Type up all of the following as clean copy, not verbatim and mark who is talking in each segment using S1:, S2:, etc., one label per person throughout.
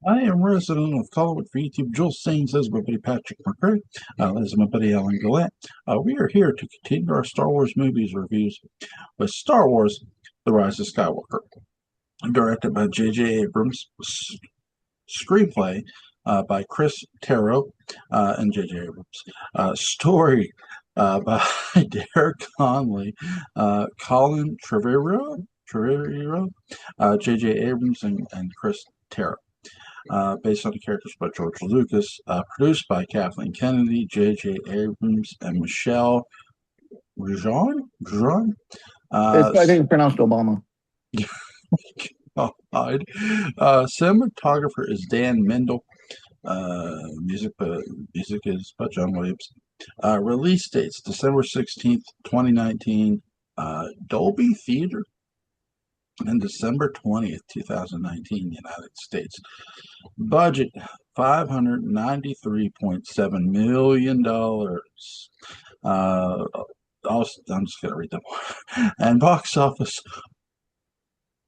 S1: I am resident of Colwood for YouTube. Jules Sane says my buddy Patrick McCray. This is my buddy Alan Gallant. We are here to continue our Star Wars movies reviews with Star Wars The Rise of Skywalker. Directed by J.J. Abrams. Screenplay by Chris Terrio and J.J. Abrams. Story by Derek Conley, Colin Trevorrow, J.J. Abrams, and Chris Terrio. Based on the characters by George Lucas, produced by Kathleen Kennedy, J.J. Abrams, and Michelle Roujon.
S2: I think it's pronounced Obama.
S1: Cinematographer is Dan Mendel. Music is by John Williams. Release dates December 16th, 2019, Dolby Theater, and December 20th, 2019, United States. Budget $593.7 million. I'm just going to read them. And box office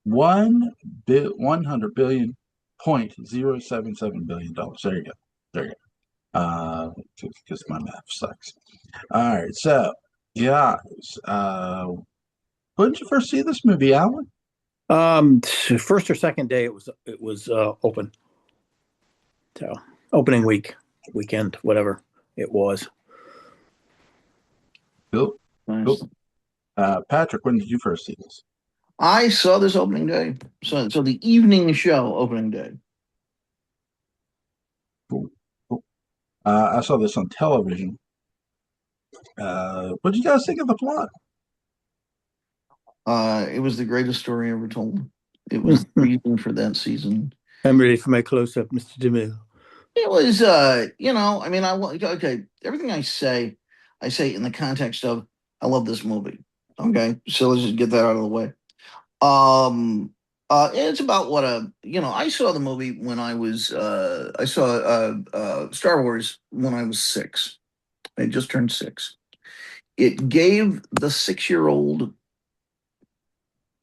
S1: 100 billion.077 billion. There you go. There you go. Because my math sucks. All right, so guys, when did you first see this movie, Alan?
S2: First or second day it was open. So opening weekend, whatever it was.
S1: Cool.
S2: Nice.
S1: Cool. Patrick, when did you first see this?
S2: I saw this opening day. So the evening show opening day.
S1: Cool. Cool. I saw this on television. What did you guys think of the plot?
S2: It was the greatest story ever told. It was the reason for that season.
S3: I'm ready for my close-up, Mr. DeMille.
S2: It was, I mean, okay, everything I say in the context of, I love this movie. Okay, so let's just get that out of the way. It's about what I saw the movie when I saw Star Wars when I was 6. I just turned 6. It gave the 6-year-old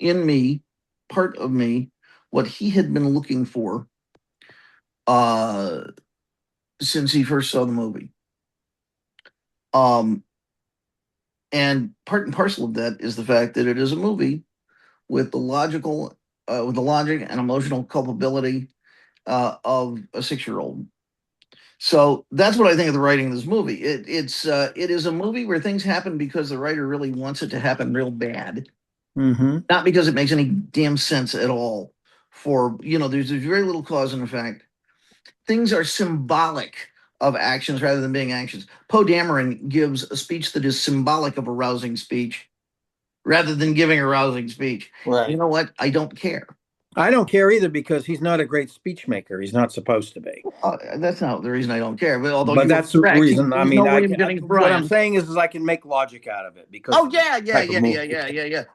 S2: in me, part of me, what he had been looking for since he first saw the movie. And part and parcel of that is the fact that it is a movie with the logic and emotional culpability of a 6-year-old. So that's what I think of the writing of this movie. It is a movie where things happen because the writer really wants it to happen real bad, not because it makes any damn sense at all. There's very little cause and effect. Things are symbolic of actions rather than being actions. Poe Dameron gives a speech that is symbolic of a rousing speech rather than giving a rousing speech.
S3: Right.
S2: You know what? I don't care.
S3: I don't care either because he's not a great speech maker. He's not supposed to be.
S2: That's not the reason I don't care. But
S3: that's the reason. I mean,
S2: what
S3: I'm saying is I can make logic out of it because.
S2: Oh yeah.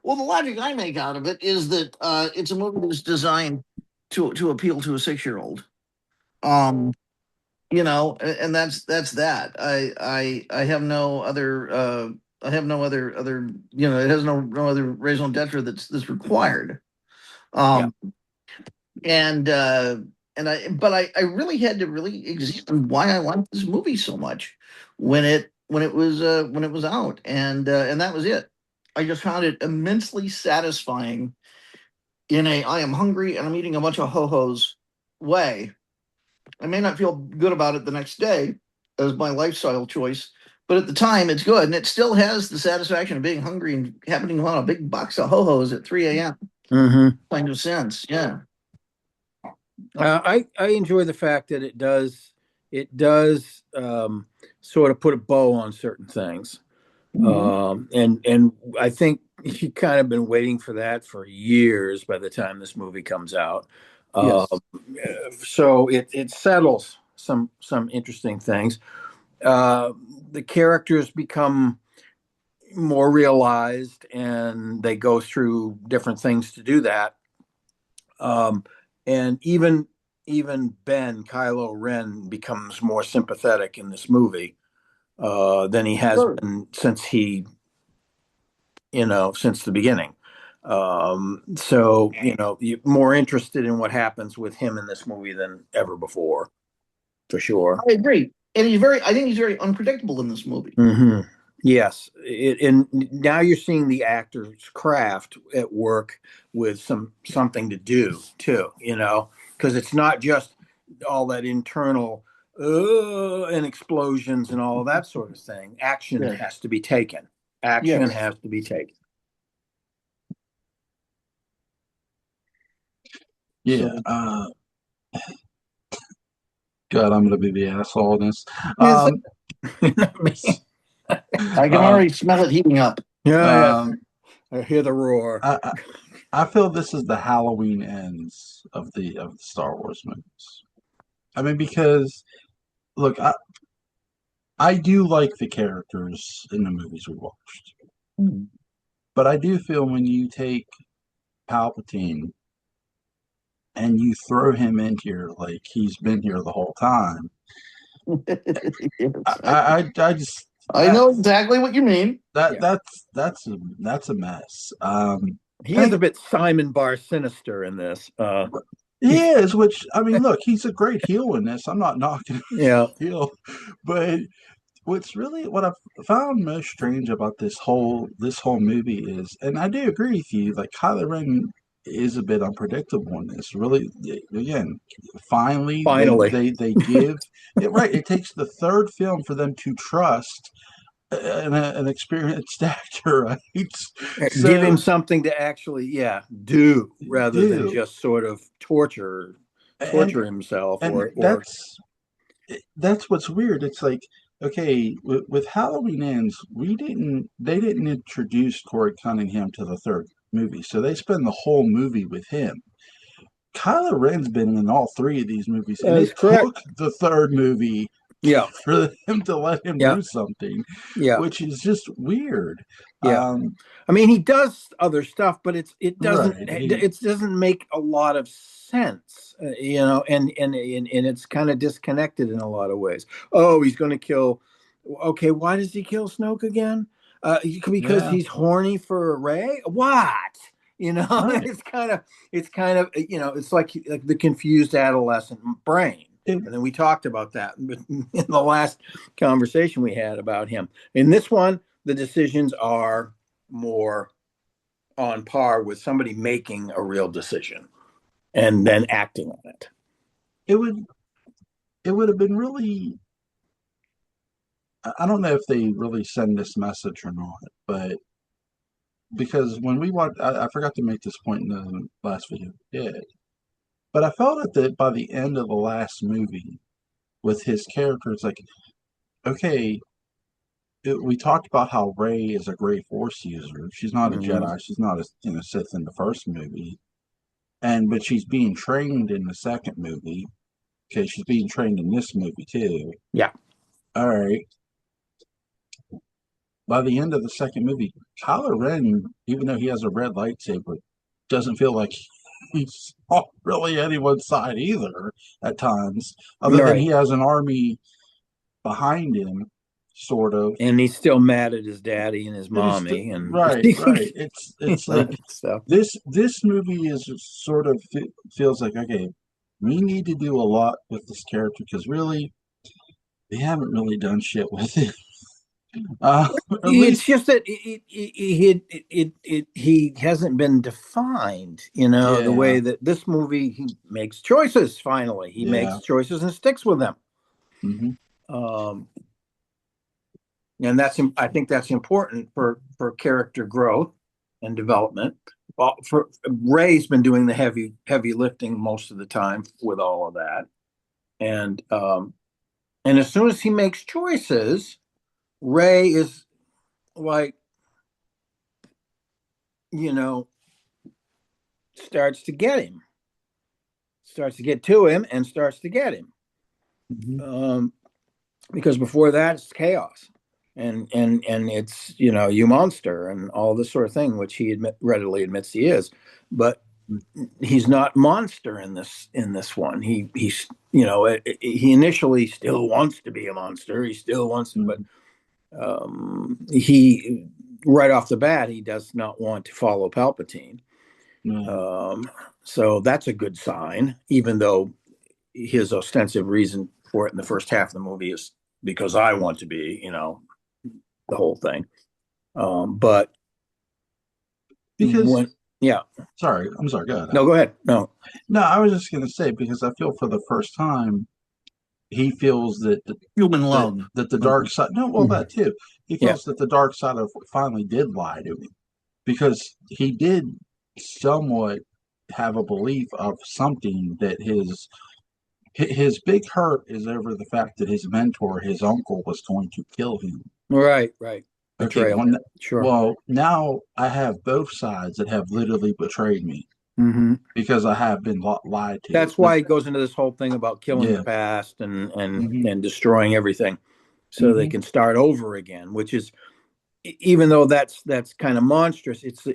S2: Well, the logic I make out of it is that it's a movie that's designed to appeal to a 6-year-old. And that's that. I have no other. I have no other. It has no other raison d'etre that's required. And I really had to really examine why I liked this movie so much when it was out, and that was it. I just found it immensely satisfying in a I am hungry and I'm eating a bunch of ho-hos way. I may not feel good about it the next day as my lifestyle choice, but at the time it's good, and it still has the satisfaction of being hungry and happening to want a big box of ho-hos at 3 a.m. Kind of sense, yeah.
S3: I enjoy the fact that it does sort of put a bow on certain things, and I think you kind of been waiting for that for years. By the time this movie comes out,
S2: Yes.
S3: So it settles some interesting things. The characters become more realized, and they go through different things to do that. And even Ben, Kylo Ren, becomes more sympathetic in this movie than he has been since the beginning. So you're more interested in what happens with him in this movie than ever before, for sure.
S2: I agree. And I think he's very unpredictable in this movie.
S3: Mm-hmm. Yes, and now you're seeing the actor's craft at work with something to do too, because it's not just all that internal and explosions and all of that sort of thing. Action
S2: Yeah.
S3: has to be taken. Action
S2: Yes.
S3: has to be taken.
S1: Yeah. God, I'm gonna be the asshole in this.
S3: Yes.
S1: Um,
S2: I can already smell it heating up.
S3: Yeah,
S1: um,
S3: I hear the roar.
S1: I feel this is the Halloween ends of the Star Wars movies. I mean, because look, I do like the characters in the movies we watched, but I do feel when you take Palpatine and you throw him in here like he's been here the whole time,
S2: Yes,
S1: I just
S2: I know exactly what you mean.
S3: Yeah.
S1: that's a mess.
S3: He is a bit Simon Bar Sinister in this.
S1: He is, which I mean, look, he's a great heel in this. I'm not knocking
S3: Yeah.
S1: heel, but what I've found most strange about this whole movie is, and I do agree with you, like Kylo Ren is a bit unpredictable in this. Really, again, finally they give it right. It takes the third film for them to trust an experienced actor, right?
S3: Give him something to actually, do rather than
S1: do
S3: just sort of torture
S1: and
S3: himself
S1: and
S3: or
S1: that's what's weird. It's like, okay, with Halloween Ends, they didn't introduce Corey Cunningham to the third movie, so they spend the whole movie with him. Kylo Ren's been in all three of these movies, and
S3: That's
S1: it
S3: correct.
S1: took the third movie
S3: Yeah.
S1: for him to let him do something,
S3: Yeah.
S1: which is just weird.
S3: Yeah. I mean, he does other stuff, but it doesn't
S1: Right.
S3: it doesn't make a lot of sense, and it's kind of disconnected in a lot of ways. Oh, he's going to kill. Okay, why does he kill Snoke again? Because
S1: Yeah.
S3: he's horny for Rey. What?
S1: Right.
S3: It's kind of it's like the confused adolescent brain. And then we talked about that in the last conversation we had about him. In this one, the decisions are more on par with somebody making a real decision and then acting on it.
S1: It would have been really. I don't know if they really send this message or not, but because when we watched, I forgot to make this point in the last video. Yeah, but I felt that by the end of the last movie, with his character, it's like, okay, we talked about how Rey is a great Force user. She's not a Jedi. She's not a Sith in the first movie, but she's being trained in the second movie. Okay, she's being trained in this movie too.
S3: Yeah.
S1: All right. By the end of the second movie, Kylo Ren, even though he has a red lightsaber, doesn't feel like he's on really anyone's side either at times, other than he has an army behind him, sort of.
S3: And he's still mad at his daddy and his mommy.
S1: Right. It's like this movie is sort of feels like, okay, we need to do a lot with this character because really, they haven't really done shit with it.
S3: It's just that he hasn't been defined, the way that this movie, he makes choices. Finally, he makes choices and sticks with them. And I think that's important for character growth and development. Well, Rey's been doing the heavy lifting most of the time with all of that, and as soon as he makes choices, Rey is like, starts to get him, starts to get to him, and starts to get him. Because before that, it's chaos, and it's you monster and all this sort of thing, which he readily admits he is, but he's not monster in this one. He's he initially still wants to be a monster. He still wants to, but he right off the bat, he does not want to follow Palpatine. So that's a good sign, even though his ostensive reason for it in the first half of the movie is because I want to be, the whole thing. But
S1: because
S3: yeah.
S1: Sorry, I'm sorry. Go ahead.
S3: No, go ahead. No,
S1: I was just going to say, because I feel for the first time he feels that
S2: human love,
S1: that the dark side. No, well, that too. He feels that the dark side of finally did lie to him, because he did somewhat have a belief of something, that his big hurt is over the fact that his mentor, his uncle, was going to kill him.
S3: Right.
S1: Okay,
S3: Sure.
S1: Well, now I have both sides that have literally betrayed me, because I have been lied to.
S3: That's why he goes into this whole thing about killing the past and destroying everything, so they can start over again. Which is, even though that's kind of monstrous, it's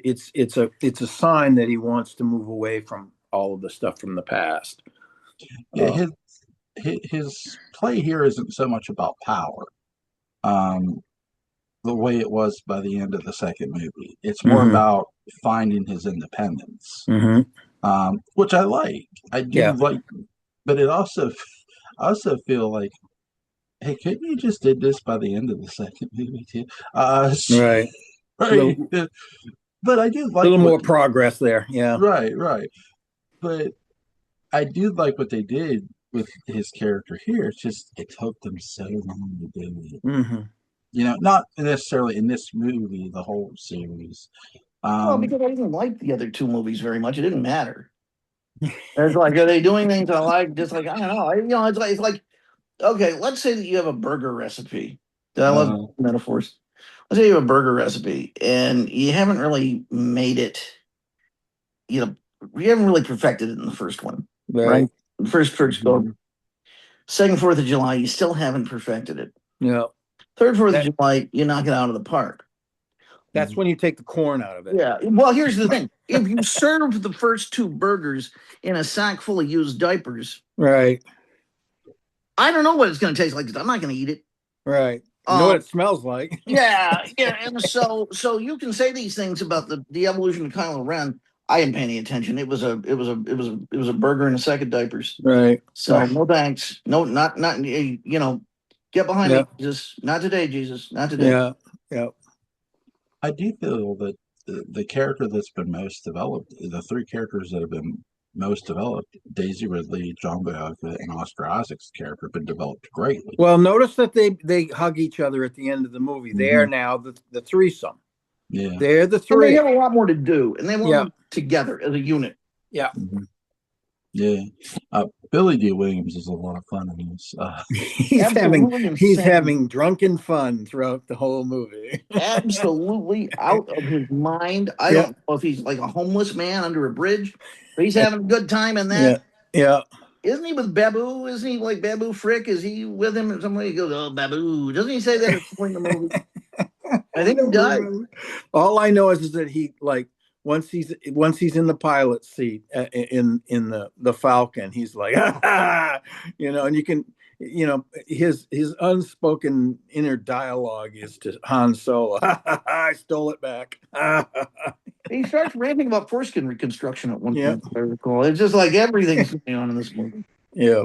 S3: a sign that he wants to move away from all of the stuff from the past.
S1: Yeah, his play here isn't so much about power, the way it was by the end of the second movie. It's more about finding his independence, which I like. I do like, but I also feel like, hey, couldn't you just did this by the end of the second movie too?
S3: Right.
S1: But I do like
S3: a little more progress there. Yeah.
S1: Right. But I do like what they did with his character here. It's just, it took them so long to do it. Not necessarily in this movie, the whole series.
S2: Well, because I didn't like the other two movies very much. It didn't matter. It's like, are they doing things I like? Just like, I don't know. It's like, okay, let's say that you have a burger recipe. I love metaphors. Let's say you have a burger recipe and you haven't really made it, you haven't really perfected it in the first one, right? First go. Second, 4th of July, you still haven't perfected it.
S3: Yeah.
S2: Third, 4th of July, you knock it out of the park.
S3: That's when you take the corn out of it.
S2: Yeah. Well, here's the thing. If you serve the first two burgers in a sack full of used diapers,
S3: right,
S2: I don't know what it's going to taste like, because I'm not going to eat it.
S3: Right. You know what it smells like.
S2: Yeah. And so you can say these things about the evolution of Kylo Ren. I didn't pay any attention. It was a burger and a sack of diapers.
S3: Right.
S2: So no thanks. No, not get behind me, Jesus. Not today, Jesus. Not today.
S3: Yeah.
S1: I do feel that the character that's been most developed, the three characters that have been most developed, Daisy Ridley, John Boyega, and Oscar Isaac's character, have been developed greatly.
S3: Well, notice that they hug each other at the end of the movie. They are now the threesome.
S1: Yeah.
S3: They're the three.
S2: And they have a lot more to do, and they want together as a unit.
S3: Yeah.
S1: Yeah. Billy D. Williams is a lot of fun in this.
S3: He's having drunken fun throughout the whole movie.
S2: Absolutely out of his mind. I don't know if he's like a homeless man under a bridge, but he's having a good time in that.
S3: Yeah.
S2: Isn't he with Babu? Isn't he like Babu Frick? Is he with him or somebody? He goes, "Oh, Babu." Doesn't he say that at the point in the movie? I think he died.
S3: All I know is that he, like, once he's in the pilot seat in the Falcon, he's like, and you can, his unspoken inner dialogue is to Han Solo, I stole it back.
S2: He starts ranting about foreskin reconstruction at one point, if I recall. It's just like everything's going on in this movie.
S3: Yeah.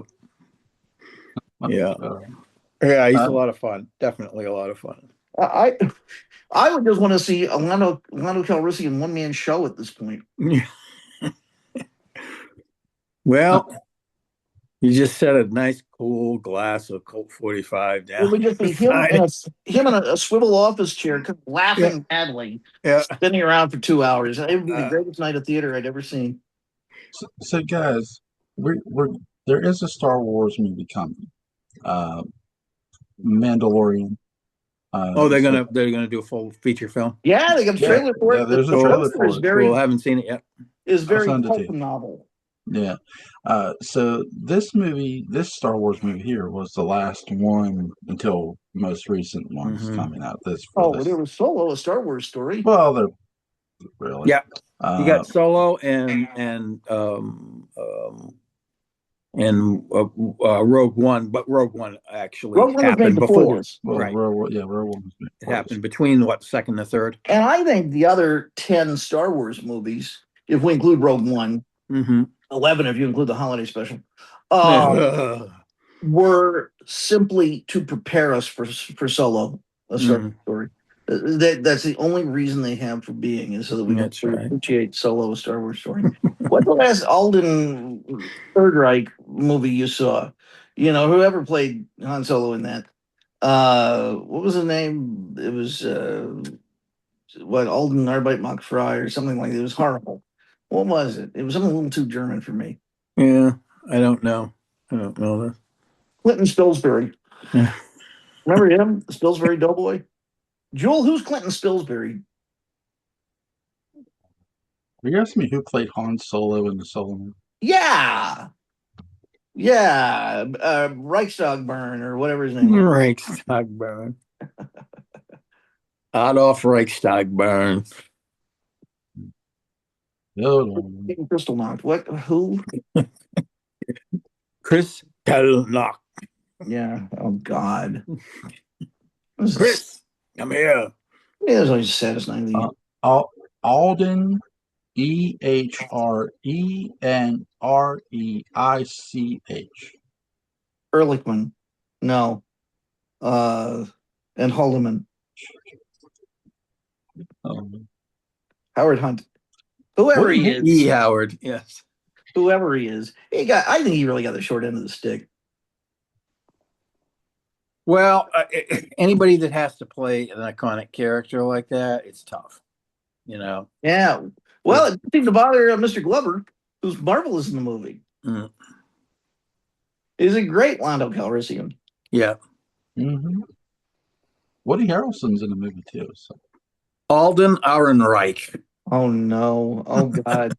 S3: He's a lot of fun. Definitely a lot of fun.
S2: I would just want to see Lando Calrissian one-man show at this point.
S3: Well, you just set a nice cool glass of Colt 45 down.
S2: It would just be him in a swivel office chair, laughing madly, spinning around for 2 hours. It would be the greatest night of theater I'd ever seen.
S1: So guys, there is a Star Wars movie coming, Mandalorian.
S3: They're gonna do a full feature film.
S2: Yeah, they got a trailer for it.
S1: Yeah, there's a trailer for it.
S3: Cool. I haven't seen it yet.
S2: It's very pulp novel.
S1: Yeah. So this Star Wars movie here was the last one until most recent ones coming out. There
S2: was Solo, a Star Wars story.
S1: Well, they're really.
S3: Yeah. You got Solo and and Rogue One, but Rogue One actually
S2: Rogue One was made
S3: happened
S2: before
S3: before.
S2: this.
S1: Well,
S3: Right.
S1: Row One was
S3: It
S1: before
S3: happened between what, second and third?
S2: And I think the other 10 Star Wars movies, if we include Rogue One,
S3: Mm-hmm.
S2: 11 if you include the holiday special, were simply to prepare us for Solo, a Star Wars story. That's the only reason they have for being, is so that we can
S3: That's right.
S2: appreciate Solo, a Star Wars story. What's the last Alden Third Reich movie you saw? You know, whoever played Han Solo in that. What was his name? It was what, Alden Arbeit Macht Frei or something like that. It was horrible. What was it? It was something a little too German for me.
S3: Yeah, I don't know. I don't know that.
S2: Clinton Spilsbury.
S3: Yeah.
S2: Remember him? The Spilsbury Doughboy? Joel, who's Clinton Spilsbury?
S1: Are you asking me who played Han Solo in the Solo movie?
S2: Yeah. Yeah. Reichstag Burn or whatever his name was.
S3: Reichstagburn. Adolf Reichstagburn.
S1: No.
S2: Crystal Knocked. What? Who?
S3: Chris Telnock.
S2: Yeah. Oh, God.
S3: Chris, come here.
S2: Yeah, it's always the saddest night of the year.
S1: Alden, Ehrenreich.
S2: Ehrlichman. No. And Haldeman. Howard Hunt. Whoever he is.
S3: E. Howard, yes.
S2: Whoever he is. I think he really got the short end of the stick.
S3: Well, anybody that has to play an iconic character like that, it's tough. You know?
S2: Yeah. Well, it didn't seem to bother Mr. Glover, who's marvelous in the movie.
S3: Mm.
S2: He's a great Lando Calrissian.
S3: Yeah.
S1: Mm-hmm. Woody Harrelson's in the movie too. So.
S3: Alden Ehrenreich.
S2: Oh no! Oh God!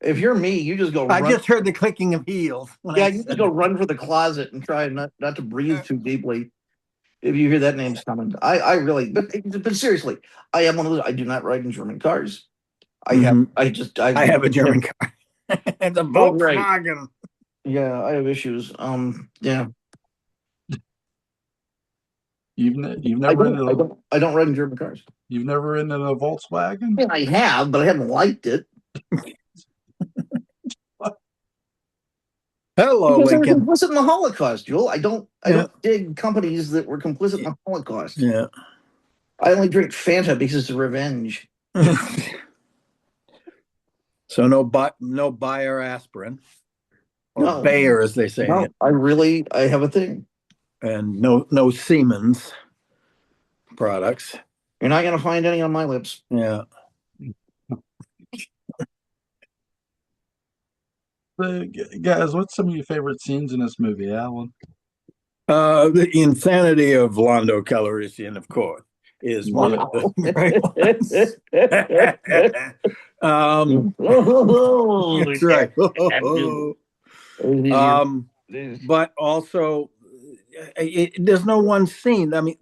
S2: If you're me, you just go.
S3: I just heard the clicking of heels.
S2: Yeah, you just go run for the closet and try not to breathe too deeply. If you hear that name's coming, I really, but seriously, I am one of those. I do not ride in German cars. I have a German
S3: car. It's a Volkswagen.
S2: Yeah, I have issues. Yeah.
S1: You've never
S2: I don't ride in German cars.
S1: You've never ridden in a Volkswagen?
S2: I mean, I have, but I haven't liked it.
S3: Hello,
S2: because
S3: Lincoln.
S2: they were complicit in the Holocaust, Joel. I don't dig companies that were complicit in the Holocaust.
S3: Yeah.
S2: I only drink Fanta because it's revenge.
S3: So no Bayer aspirin. Or Bayer, as they say.
S2: No, I have a thing.
S3: And no Siemens products.
S2: You're not going to find any on my lips.
S3: Yeah.
S1: So, guys, what's some of your favorite scenes in this movie, Alan?
S3: The insanity of Lando Calrissian, of course, is one of the great ones. That's right. But also, there's no one scene. I mean,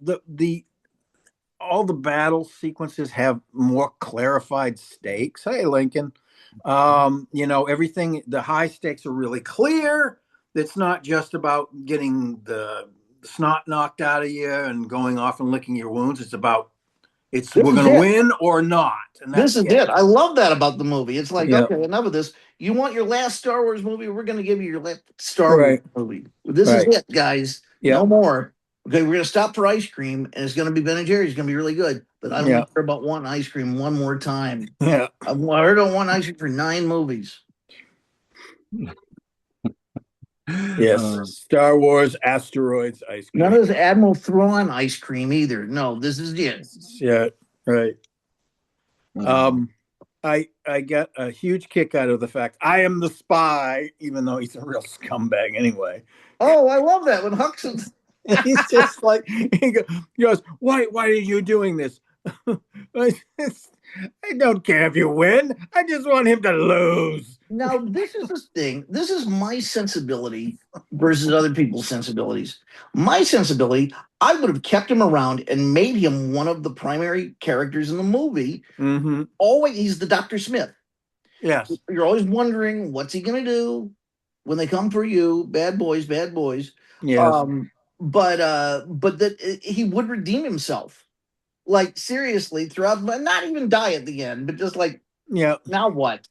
S3: all the battle sequences have more clarified stakes. Hey, Lincoln. Everything, the high stakes are really clear. It's not just about getting the snot knocked out of you and going off and licking your wounds. It's about we're going to win or not. And
S2: this is it. I love that about the movie. It's like, okay, enough of this. You want your last Star Wars movie? We're going to give you your last Star Wars movie. This is it, guys. No more. Okay, we're going to stop for ice cream, and it's going to be Ben & Jerry's. It's going to be really good. But I don't care about one ice cream one more time.
S3: Yeah.
S2: I heard on one ice cream for 9 movies.
S3: Yes. Star Wars Asteroids ice cream.
S2: None of this Admiral Thrawn ice cream either. No, this is it.
S3: Yeah, right. I got a huge kick out of the fact I am the spy, even though he's a real scumbag anyway.
S2: Oh, I love that when Huxley's
S3: he's just like he goes, why are you doing this? I don't care if you win. I just want him to lose.
S2: Now, this is the thing. This is my sensibility versus other people's sensibilities. My sensibility, I would have kept him around and made him one of the primary characters in the movie.
S3: Mm-hmm.
S2: Always, he's the Dr. Smith.
S3: Yes.
S2: You're always wondering, what's he going to do? when they come for you, bad boys, bad boys.
S3: Yes.
S2: But that he would redeem himself, like seriously throughout, but not even die at the end, but just like,
S3: Yeah.
S2: now what?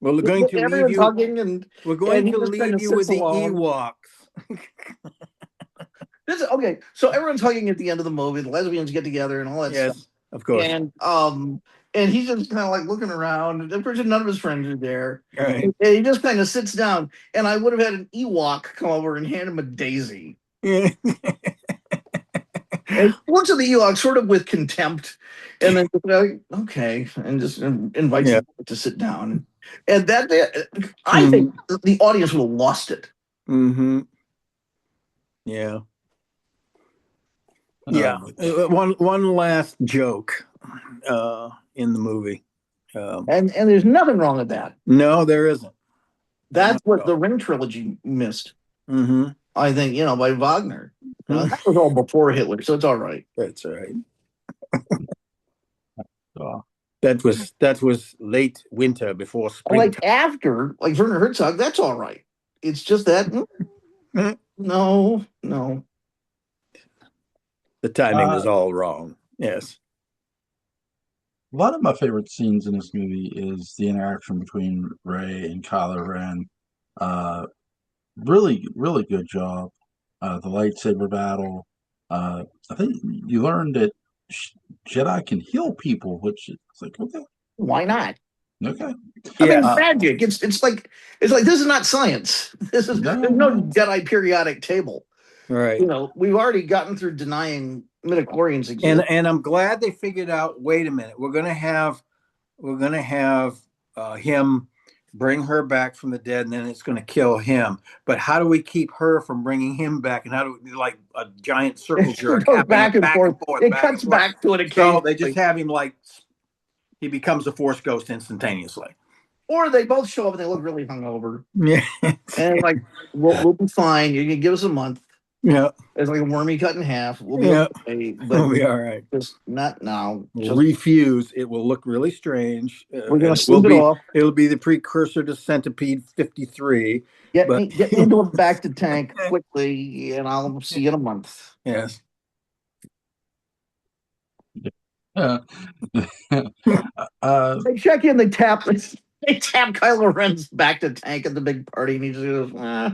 S3: Well, we're going to leave
S2: Everyone's
S3: you.
S2: hugging, and
S3: We're going
S2: he
S3: to
S2: just kinda
S3: leave you
S2: sits
S3: with the
S2: alone.
S3: Ewoks.
S2: This is okay. So everyone's hugging at the end of the movie. The lesbians get together and all that stuff.
S3: Yes, of course.
S2: And he's just kind of like looking around. And of course, none of his friends are there.
S3: Right.
S2: And he just kind of sits down. And I would have had an Ewok come over and hand him a daisy.
S3: Yeah.
S2: And he looks at the Ewok sort of with contempt, and then like, okay, and just invites him to sit down. And that I think the audience would have lost it.
S3: Mm-hmm. Yeah. Yeah. One last joke in the movie.
S2: And there's nothing wrong with that.
S3: No, there isn't.
S2: That's what the Ring trilogy missed.
S3: Mm-hmm.
S2: I think, by Wagner. That was all before Hitler, so it's all right.
S3: That's all right. That was late winter before spring.
S2: Like after, like Werner Herzog, that's all right. It's just that no.
S3: The timing was all wrong. Yes.
S1: A lot of my favorite scenes in this movie is the interaction between Rey and Kylo Ren. Really, really good job. The lightsaber battle. I think you learned that Jedi can heal people, which is like, okay,
S2: why not?
S1: Okay.
S2: I mean, magic. It's like this is not science. There's no Jedi periodic table.
S3: Right.
S2: We've already gotten through denying midichlorians exist.
S3: And I'm glad they figured out, wait a minute, we're gonna have him bring her back from the dead, and then it's gonna kill him. But how do we keep her from bringing him back? And how do we, like a giant circle jerk,
S2: back and forth. It cuts back to it occasionally.
S3: So they just have him like he becomes a Force ghost instantaneously.
S2: Or they both show up and they look really hungover.
S3: Yeah.
S2: And like, we'll be fine. You can give us a month.
S3: Yeah.
S2: It's like a wormy cut in half. We'll be okay. But
S3: we'll be all right.
S2: Just not now.
S3: Refuse. It will look really strange.
S2: We're going to sleep it off.
S3: It'll be the precursor to Centipede 53.
S2: Get me into a back to tank quickly, and I'll see you in a month.
S3: Yes.
S2: They check in, they tap Kylo Ren's back to tank at the big party, and he just goes,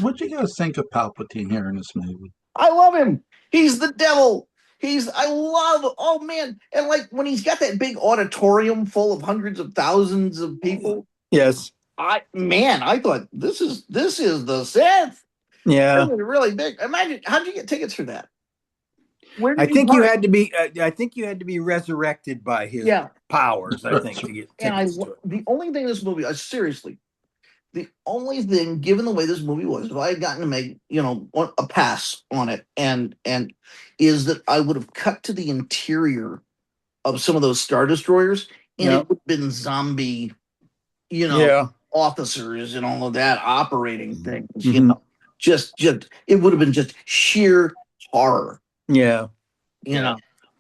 S1: What'd you guys think of Palpatine here in this movie?
S2: I love him. He's the devil. Oh man. And like when he's got that big auditorium full of hundreds of thousands of people.
S3: Yes.
S2: I thought this is the Sith.
S3: Yeah.
S2: Really, really big. Imagine, how'd you get tickets for that?
S3: I think you had to be resurrected by his powers, I think, to get tickets to it.
S2: The only thing in this movie, seriously, the only thing, given the way this movie was, if I had gotten to make, a pass on it, and is that I would have cut to the interior of some of those Star Destroyers, and it would have been zombie, officers and all of that operating things, just it would have been just sheer horror.
S3: Yeah.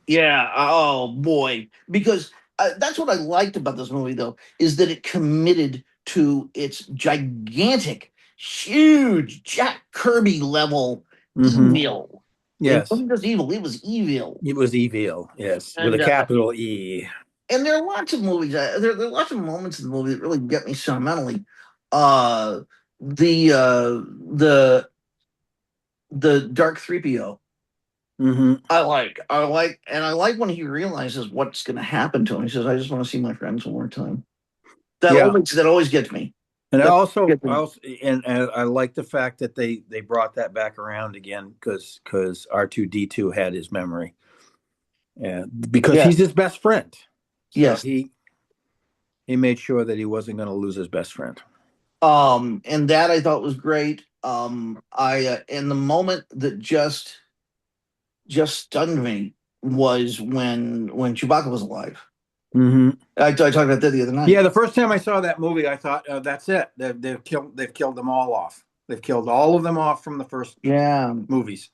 S2: Oh boy, because that's what I liked about this movie, though, is that it committed to its gigantic, huge Jack Kirby level evil.
S3: Yes.
S2: It wasn't just evil, it was evil.
S3: It was evil, yes, with a capital E.
S2: And there are lots of movies, there are lots of moments in the movie that really get me sentimentally. The Dark 3PO. I like when he realizes what's going to happen to him. He says, "I just want to see my friends one more time." That always gets me.
S3: And I like the fact that they brought that back around again because R2-D2 had his memory, because he's his best friend.
S2: Yes,
S3: so he made sure that he wasn't going to lose his best friend.
S2: And that I thought was great. And the moment that just stunned me was when Chewbacca was alive. I talked about that the other night.
S3: Yeah, the first time I saw that movie, I thought, that's it. They've killed them all off. They've killed all of them off from the first movies.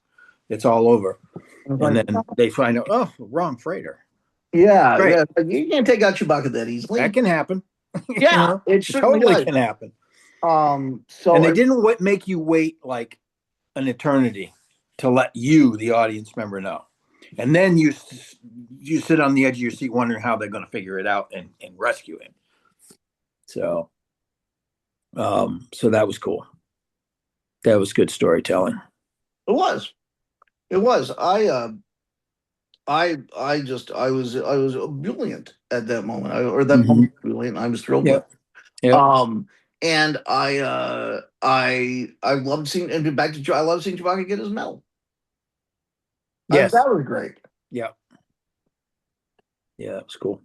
S3: It's all over. And then they find out, wrong freighter.
S2: Yeah. You can't take out Chewbacca that easily.
S3: That can happen.
S2: Yeah, it
S3: It
S2: certainly
S3: totally
S2: does.
S3: can happen.
S2: So
S3: And they didn't make you wait like an eternity to let you, the audience member, know. And then you sit on the edge of your seat wondering how they're going to figure it out and rescue him. So, so that was cool. That was good storytelling.
S2: it was. It was. I was ebullient at that moment. Or that moment, ebullient. I was thrilled with.
S3: Yeah.
S2: And I loved seeing, and back to I love seeing Chewbacca get his medal.
S3: Yes.
S2: That was great.
S3: Yeah. Yeah, that was cool.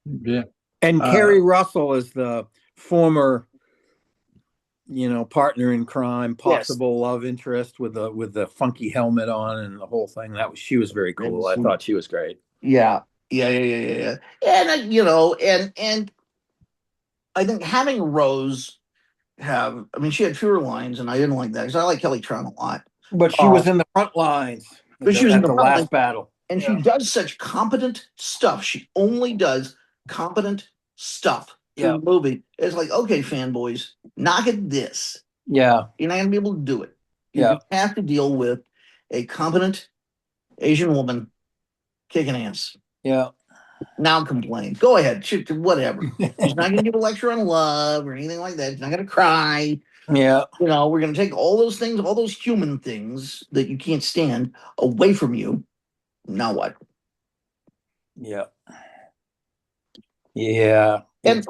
S1: Yeah.
S3: And Kerry Russell is the former, partner in crime, possible love interest with the funky helmet on and the whole thing. She was very cool. I thought she was great.
S2: Yeah. And and I think having Rose she had fewer lines, and I didn't like that because I like Kelly Tron a lot.
S3: But she was in the front lines.
S2: But she was in the
S3: last line. Battle.
S2: And she does such competent stuff. She only does competent stuff through the movie. It's like, okay, fanboys, knock at this.
S3: Yeah.
S2: You're not going to be able to do it. You have to deal with a competent Asian woman kicking ass.
S3: Yeah.
S2: Now complain. Go ahead. Shoot, whatever. She's not going to give a lecture on love or anything like that. She's not going to cry.
S3: Yeah.
S2: We're going to take all those things, all those human things that you can't stand away from you. Now what?
S3: Yeah. Yeah.
S2: And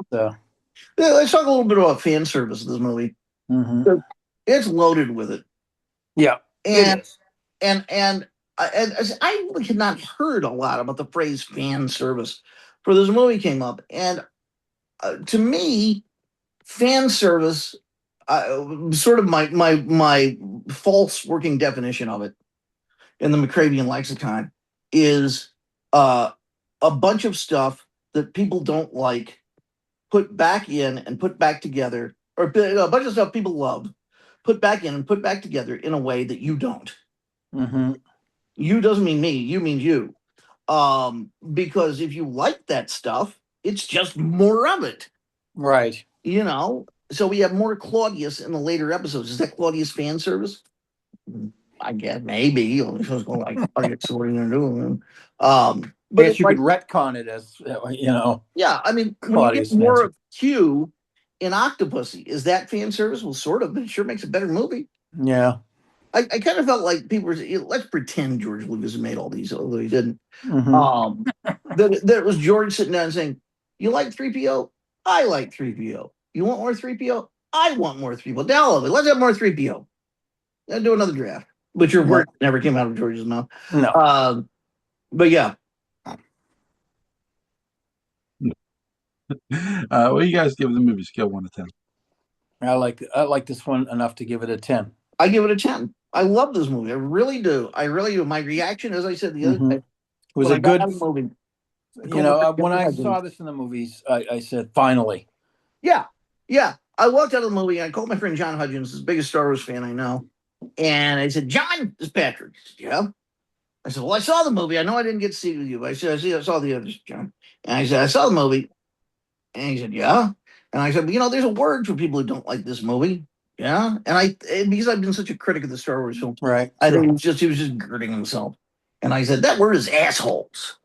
S2: let's talk a little bit about fan service of this movie.
S3: Mm-hmm.
S2: It's loaded with it.
S3: Yeah.
S2: And I really had not heard a lot about the phrase fan service for this movie came up. And to me, fan service, sort of my false working definition of it in the McCravian lexicon is a bunch of stuff that people don't like put back in and put back together, or a bunch of stuff people love put back in and put back together in a way that you don't.
S3: Mm-hmm.
S2: You doesn't mean me, you means you. Because if you like that stuff, it's just more of it.
S3: Right.
S2: So we have more Claudius in the later episodes. Is that Claudius fan service? I guess maybe. You're supposed to go like, what are you doing?
S3: But you could retcon it as,
S2: Yeah, when you get more of Q in Octopussy, is that fan service? Well, sort of, but it sure makes a better movie.
S3: Yeah.
S2: I kind of felt like people were, let's pretend George Lucas made all these, although he didn't.
S3: Mm-hmm.
S2: That it was George sitting down and saying, you like 3PO? I like 3PO. You want more 3PO? I want more 3PO. Now, let's have more 3PO. Let's do another draft. But your word never came out of George's mouth.
S3: No.
S2: But yeah.
S1: What do you guys give the movie scale 1 to 10?
S3: I like this one enough to give it a 10.
S2: I give it a 10. I love this movie. I really do. My reaction, as I said the other day,
S3: was a good
S2: movie.
S3: When I saw this in the movies, I said, finally.
S2: Yeah. I walked out of the movie and I called my friend John Hudgens, the biggest Star Wars fan I know. And I said, John, this is Patrick. He said, yeah. I said, well, I saw the movie. I know I didn't get to see it with you, but I saw the others, John. And I said, I saw the movie. And he said, yeah. And I said, there's a word for people who don't like this movie. Yeah. And because I've been such a critic of the Star Wars films,
S3: right?
S2: I think he was just girding himself. And I said, that word is assholes.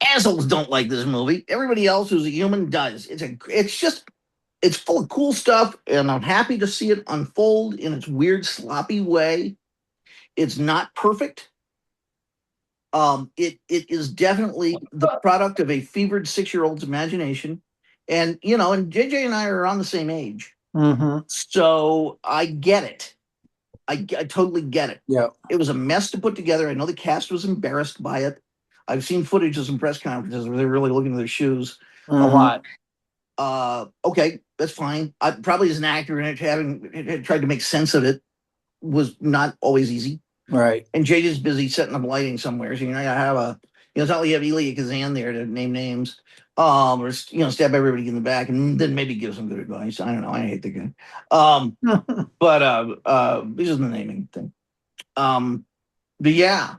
S2: Assholes don't like this movie. Everybody else who's a human does. It's full of cool stuff, and I'm happy to see it unfold in its weird, sloppy way. It's not perfect. It is definitely the product of a fevered 6-year-old's imagination. And and JJ and I are around the same age.
S3: Mm-hmm.
S2: So I get it. I totally get it.
S3: Yeah.
S2: It was a mess to put together. I know the cast was embarrassed by it. I've seen footage of some press conferences where they're really looking at their shoes a lot. Okay, that's fine. I probably as an actor and having tried to make sense of it was not always easy.
S3: Right.
S2: And JJ's busy setting up lighting somewhere. So I have it's not like you have Elia Kazan there to name names. Or stab everybody in the back and then maybe give some good advice. I don't know. I hate the guy. But this is the naming thing. But yeah.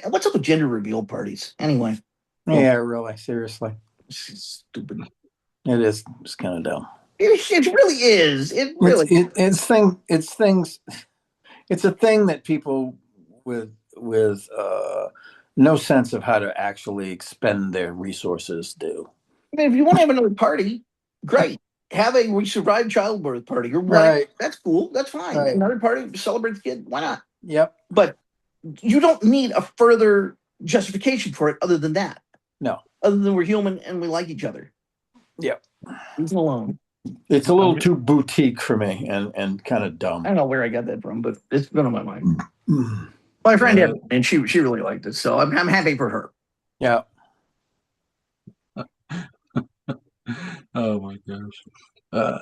S2: What's up with gender reveal parties? Anyway.
S3: Yeah, really, seriously.
S2: It's stupid.
S3: It is. It's kind of dumb.
S2: It really is. It really.
S3: It's things. It's a thing that people with no sense of how to actually expend their resources do.
S2: I mean, if you want to have another party, great. Have a we survived childbirth party or what?
S3: Right.
S2: That's cool. That's fine.
S3: Right.
S2: Another party to celebrate the kid. Why not?
S3: Yep.
S2: But you don't need a further justification for it other than that.
S3: No.
S2: Other than we're human and we like each other.
S3: Yep.
S2: Leave them alone.
S3: It's a little too boutique for me and kind of
S2: I
S3: dumb.
S2: don't know where I got that from, but it's been on my mind. My friend had, and she really liked it, so I'm happy for her.
S3: Yeah.
S1: Oh my gosh. I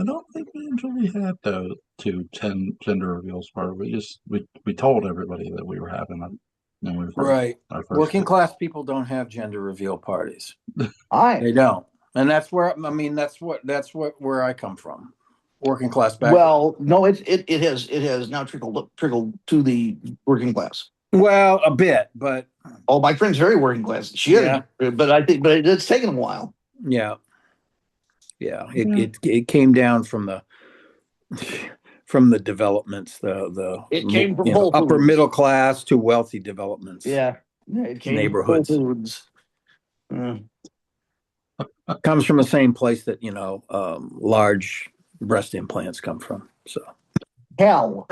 S1: don't think we usually had those two gender reveals part. We told everybody that we were having them. When we
S3: Right.
S1: our first
S3: Working
S1: kid.
S3: class people don't have gender reveal parties.
S2: I
S3: They don't. And that's where that's where I come from. Working class background.
S2: well, no, it has now trickled to the working class.
S3: Well, a bit, but
S2: Oh, my friend's very working class. She
S3: Yeah.
S2: is, but I think, but it's taken a while.
S3: yeah. Yeah. It came down from the developments, the
S2: It came from Whole
S3: upper
S2: Foods.
S3: middle class to wealthy developments.
S2: Yeah, it came
S3: Neighborhoods.
S2: from Whole Foods.
S3: Comes from the same place that large breast implants come from. So
S2: Hell,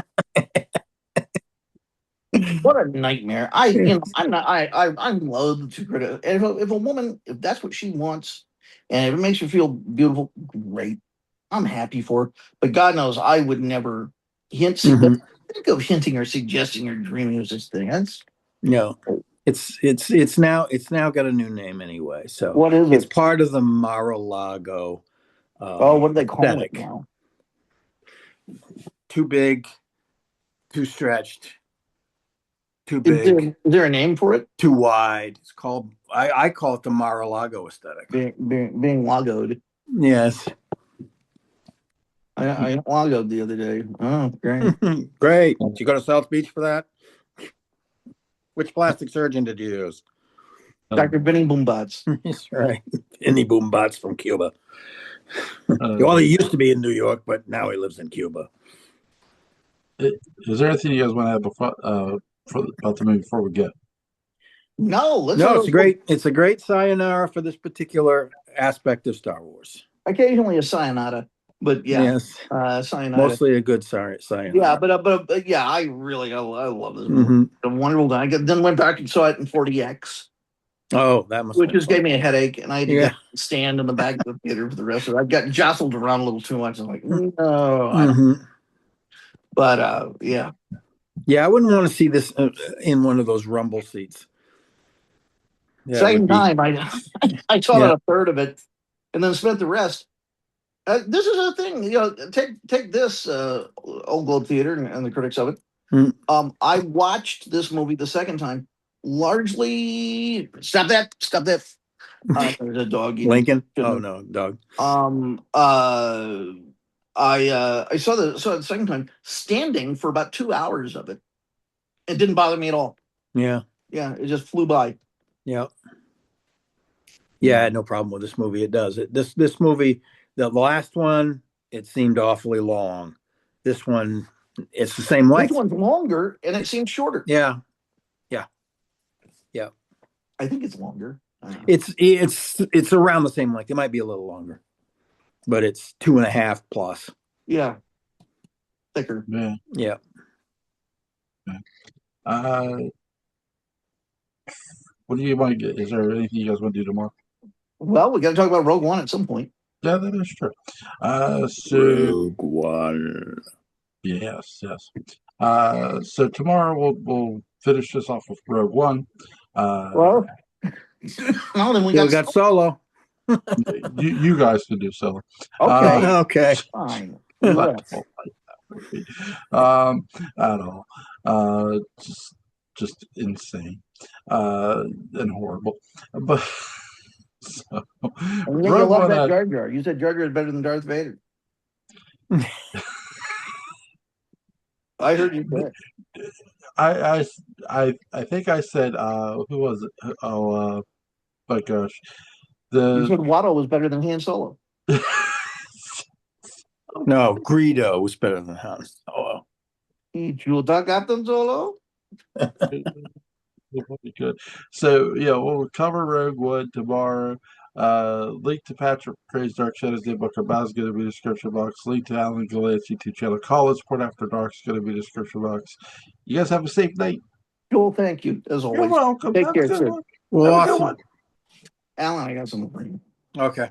S2: what a nightmare! I'm not. I'm loath to criticize. If a woman, if that's what she wants, and if it makes her feel beautiful, great. I'm happy for her. But God knows, I would never hint.
S3: Mhm.
S2: Think of hinting or suggesting or dreaming of such thing. That's
S3: no, it's now got a new name anyway. So
S2: what is
S3: it's
S2: it?
S3: part of the Mar-a-Lago.
S2: Oh, what do they call
S3: aesthetic.
S2: it now?
S3: Too big, too stretched, too
S2: Is
S3: big,
S2: is there a name for it?
S3: too wide. It's called. I call it the Mar-a-Lago aesthetic.
S2: Being logoed.
S3: Yes.
S2: I logoed the other day. Oh, great.
S3: Great. Did you go to South Beach for that? Which plastic surgeon did you use?
S2: Dr. Benny Boombots.
S3: That's right. Any boom bots from Cuba. Well, he used to be in New York, but now he lives in Cuba.
S1: Is there anything you guys want to have before, about the movie before we get?
S2: No,
S3: It's a great sayonara for this particular aspect of Star Wars.
S2: Occasionally a sayonara, but yeah,
S3: Yes.
S2: sayonara.
S3: Mostly a good sayonara.
S2: Yeah, but yeah, I love this movie. A wonderful time. I then went back and saw it in 40X.
S3: Oh, that must.
S2: Which just gave me a headache, and I had to
S3: Yeah.
S2: stand in the back of the theater for the rest of it. I got jostled around a little too much. I'm like, no. But yeah.
S3: Yeah, I wouldn't want to see this in one of those rumble seats. Yeah,
S2: Second time, I saw
S3: Yeah.
S2: a third of it, and then spent the rest. This is a thing, take this Old Globe Theater and the critics of it. I watched this movie the second time, largely. Stop that! There's a dog.
S3: Lincoln? Oh no, dog.
S2: I saw the second time standing for about 2 hours of it. It didn't bother me at all.
S3: Yeah.
S2: Yeah, it just flew by.
S3: Yeah. Yeah, I had no problem with this movie. It does. This movie, the last one, it seemed awfully long. This one, it's the same length.
S2: This one's longer and it seems shorter.
S3: Yeah.
S2: I think it's longer.
S3: It's around the same length. It might be a little longer, but it's 2.5 plus.
S2: Yeah. Thicker.
S1: Yeah. What do you want to get? Is there anything you guys want to do tomorrow?
S2: Well, we got to talk about Rogue One at some point.
S1: Yeah, that is true.
S3: Rogue One.
S1: Yes. So tomorrow we'll finish this off with Rogue One.
S2: Well, then we
S3: got Solo.
S1: you guys can do Solo.
S2: Okay.
S3: Okay.
S2: Fine.
S1: I don't know. Just insane and horrible. But so,
S2: you love that Jar Jar. You said Jar Jar is better than Darth Vader. I heard you say it.
S1: I think I said who was it? Oh my gosh.
S2: You
S1: The
S2: said Watto was better than Han Solo.
S3: No, Greedo was better than Han Solo.
S2: You got them Solo?
S1: good. So yeah, we'll cover Rogue One tomorrow. Link to Patrick McCray's Dark Shadows Day book about is going to be in the description box. Link to Alan Gallant's YouTube channel. College Port After Dark is going to be in the description box. You guys have a safe night.
S2: Joel, thank you, as always.
S1: You're welcome.
S2: Take
S1: Have
S2: care,
S1: a good
S2: sir.
S1: one.
S3: Well,
S1: Have a good
S3: awesome.
S1: one.
S2: Alan, I got something for you.
S3: Okay.